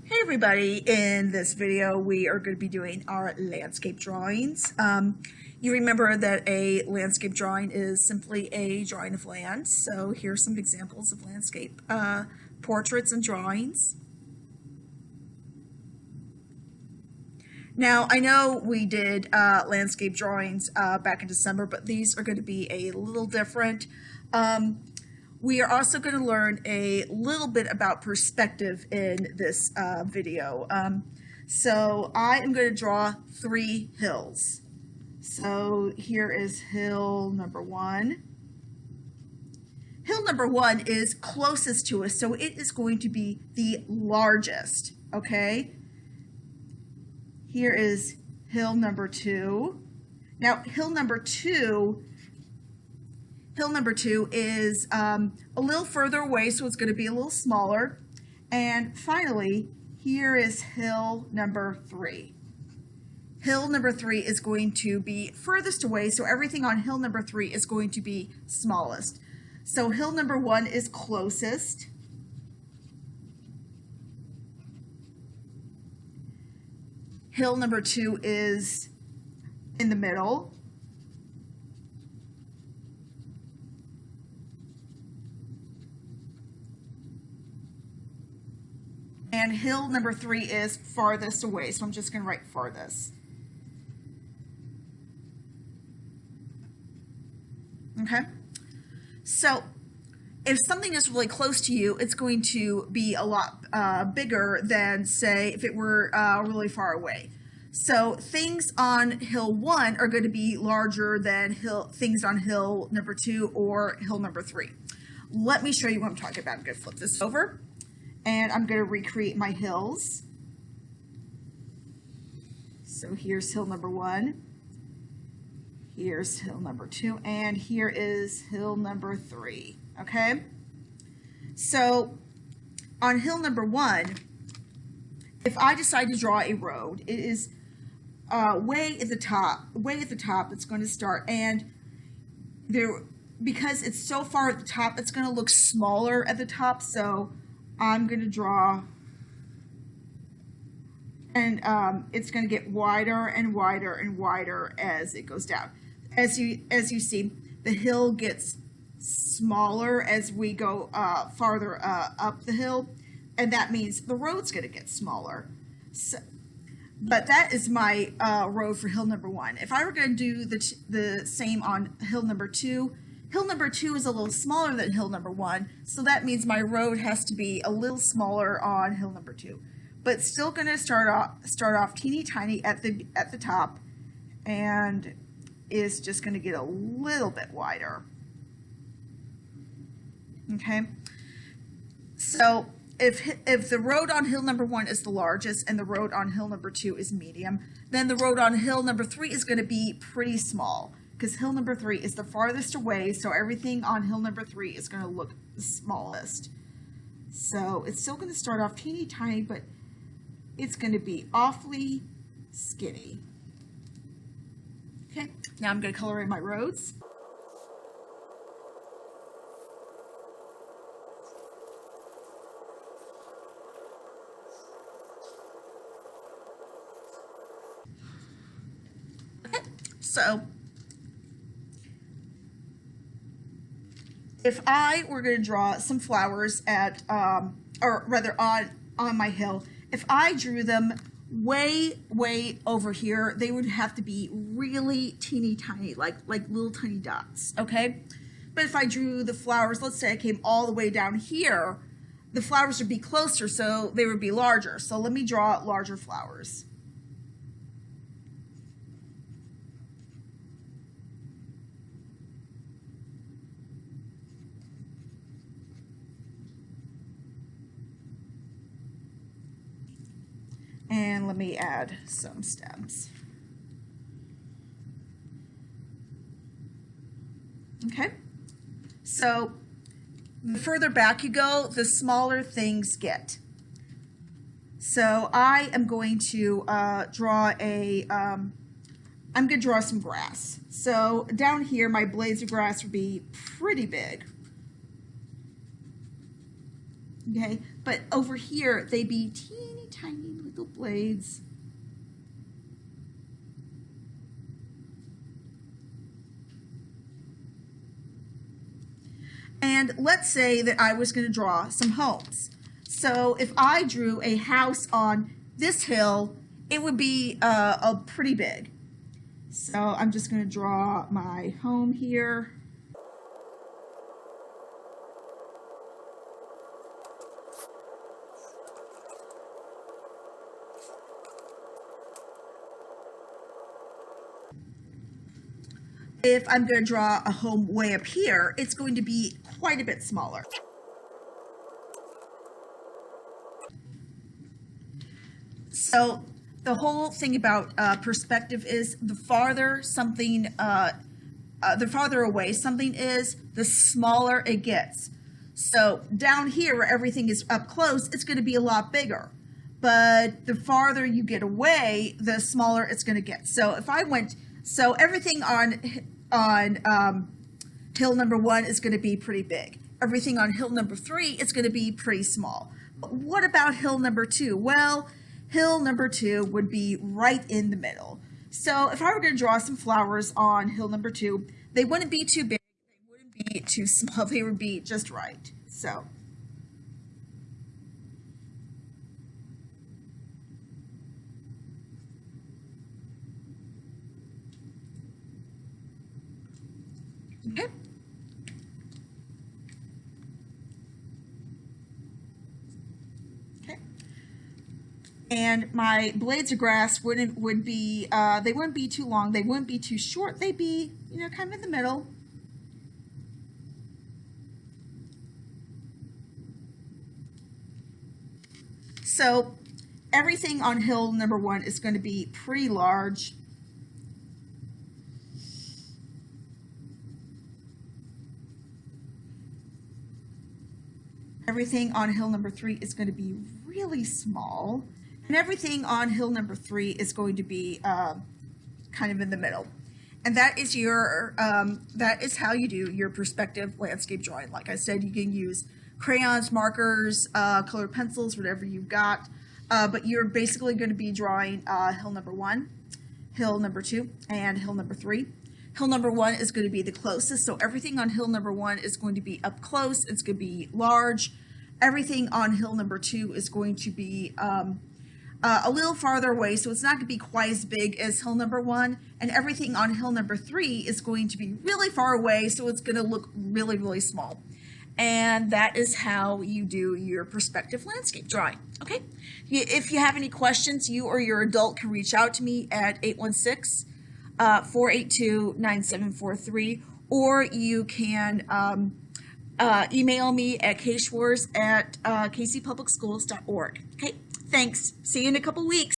Hey everybody, in this video we are going to be doing our landscape drawings. You remember that a landscape drawing is simply a drawing of land, so here's some examples of landscape portraits and drawings. Now I know we did landscape drawings back in December, but these are going to be a little different. We are also going to learn a little bit about perspective in this video. So I am going to draw 3 hills. So here is hill number 1. Hill number 1 is closest to us, so it is going to be the largest, okay? Here is hill number 2. Now hill number 2 is a little further away, so it's going to be a little smaller. And finally, here is hill number 3. Hill number 3 is going to be furthest away, so everything on hill number 3 is going to be smallest. So hill number 1 is closest. Hill number 2 is in the middle. And hill number 3 is farthest away, so I'm just going to write farthest. Okay? So if something is really close to you, it's going to be a lot bigger than, say, if it were really far away. So things on hill 1 are going to be larger than things on hill number 2 or hill number 3. Let me show you what I'm talking about. I'm going to flip this over. And I'm going to recreate my hills. So here's hill number 1. Here's hill number 2. And here is hill number 3. Okay? So on hill number 1, if I decide to draw a road, it is way at the top. It's going to start. And because it's so far at the top, it's going to look smaller at the top. So I'm going to draw, and it's going to get wider and wider and wider as it goes down. As you see, the hill gets smaller as we go farther up the hill, and that means the road's going to get smaller. So, but that is my road for hill number 1. If I were going to do the same on hill number 2, hill number 2 is a little smaller than hill number 1, so that means my road has to be a little smaller on hill number 2. But it's still going to start off teeny tiny at the top, and is just going to get a little bit wider. Okay, so if the road on hill number 1 is the largest and the road on hill number 2 is medium, then the road on hill number 3 is going to be pretty small, because hill number 3 is the farthest away, so everything on hill number 3 is going to look the smallest. So it's still going to start off teeny tiny, but it's going to be awfully skinny. Okay, now I'm going to color in my roads. Okay, so if I were going to draw some flowers at, or rather on my hill, if I drew them way over here, they would have to be really teeny tiny, like little tiny dots, okay? But if I drew the flowers, let's say I came all the way down here, the flowers would be closer, so they would be larger. So let me draw larger flowers. And let me add some stems. Okay, so the further back you go, the smaller things get. So I am going to draw I'm going to draw some grass. So down here, my blades of grass would be pretty big. okay? But over here, they be teeny tiny little blades. And let's say that I was going to draw some homes. So if I drew a house on this hill, it would be a pretty big. So I'm just going to draw my home here. If I'm going to draw a home way up here, it's going to be quite a bit smaller. So the whole thing about perspective is the farther away something is, the smaller it gets. So down here where everything is up close, it's going to be a lot bigger. But the farther you get away, the smaller it's going to get. So if I went, so everything on hill number 1 is going to be pretty big. Everything on hill number 3 is going to be pretty small. But what about hill number 2? Well, hill number 2 would be right in the middle. So if I were going to draw some flowers on hill number 2, they wouldn't be too big, they wouldn't be too small, they would be just right. So okay. Okay. And my blades of grass they wouldn't be too long, they wouldn't be too short, they'd be, kind of in the middle. So everything on hill number 1 is going to be pretty large. Everything on hill number 3 is going to be really small. And everything on hill number 3 is going to be kind of in the middle. And that is that is how you do your perspective landscape drawing. Like I said, you can use crayons, markers, colored pencils, whatever you've got. But you're basically going to be drawing hill number 1, hill number 2, and hill number 3. Hill number 1 is going to be the closest, so everything on hill number 1 is going to be up close, it's going to be large. Everything on hill number 2 is going to be a little farther away, so it's not going to be quite as big as hill number 1. And everything on hill number 3 is going to be really far away, so it's going to look really, really small. And that is how you do your perspective landscape drawing. Okay? If you have any questions, you or your adult can reach out to me at 816-482-9743, or you can email me at kschwarz@kcpublicschools.org. Okay? Thanks. See you in a couple weeks.